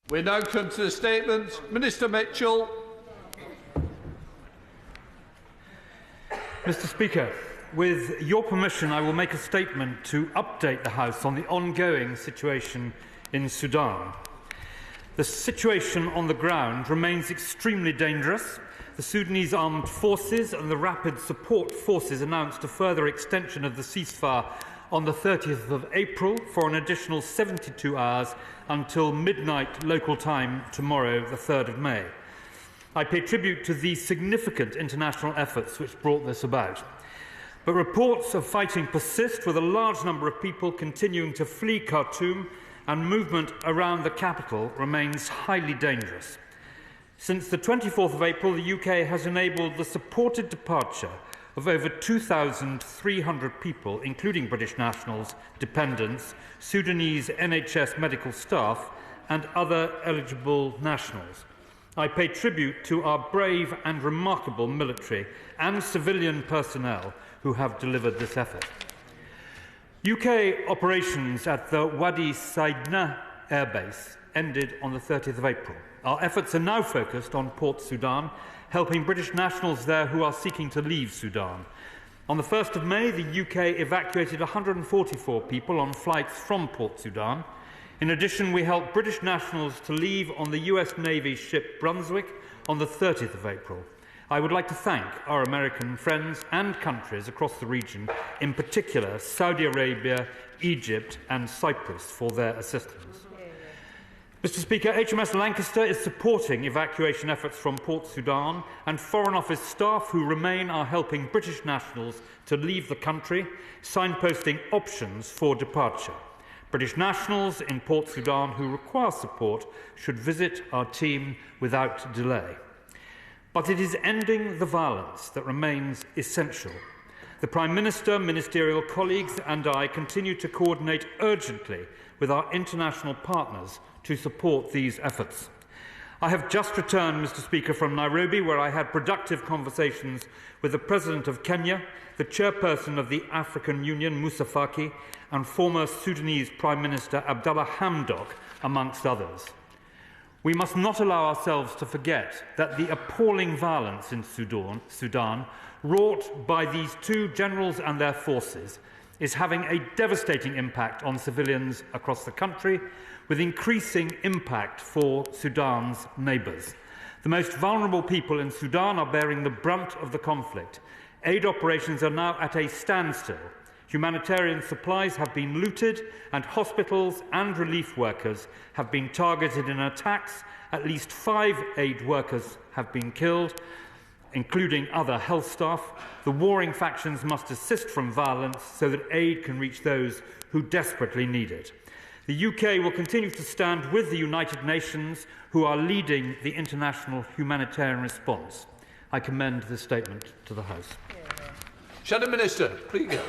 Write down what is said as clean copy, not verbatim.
We now come to the statements. Minister Mitchell. Mr. Speaker, with your permission, I will make a statement to update the House on the ongoing situation in Sudan. The situation on the ground remains extremely dangerous. The Sudanese armed forces and the Rapid Support Forces announced a further extension of the ceasefire on the 30th of April for an additional 72 hours until midnight local time tomorrow, the 3rd of May. I pay tribute to the significant international efforts which brought this about. But reports of fighting persist, with a large number of people continuing to flee Khartoum, and movement around the capital remains highly dangerous. Since the 24th of April, the UK has enabled the supported departure of over 2,300 people, including British nationals, dependents, Sudanese NHS medical staff, and other eligible nationals. I pay tribute to our brave and remarkable military and civilian personnel who have delivered this effort. UK operations at the Wadi Saidna airbase ended on the 30th of April. Our efforts are now focused on Port Sudan, helping British nationals there who are seeking to leave Sudan. On the 1st of May, the UK evacuated 144 people on flights from Port Sudan. In addition, we helped British nationals to leave on the US Navy ship Brunswick on the 30th of April. I would like to thank our American friends and countries across the region, in particular Saudi Arabia, Egypt and Cyprus, for their assistance. Mr. Speaker, HMS Lancaster is supporting evacuation efforts from Port Sudan, and Foreign Office staff who remain are helping British nationals to leave the country, signposting options for departure. British nationals in Port Sudan who require support should visit our team without delay. But it is ending the violence that remains essential. The Prime Minister, ministerial colleagues and I continue to coordinate urgently with our international partners to support these efforts. I have just returned, Mr. Speaker, from Nairobi, where I had productive conversations with the President of Kenya, the Chairperson of the African Union, Musa Faki, and former Sudanese Prime Minister Abdallah Hamdok, amongst others. We must not allow ourselves to forget that the appalling violence in Sudan, wrought by these two generals and their forces, is having a devastating impact on civilians across the country, with increasing impact for Sudan's neighbours. The most vulnerable people in Sudan are bearing the brunt of the conflict. Aid operations are now at a standstill. Humanitarian supplies have been looted, and hospitals and relief workers have been targeted in attacks. At least 5 aid workers have been killed, including other health staff. The warring factions must desist from violence so that aid can reach those who desperately need it. The UK will continue to stand with the United Nations, who are leading the international humanitarian response. I commend this statement to the House. Shadow Minister, please go.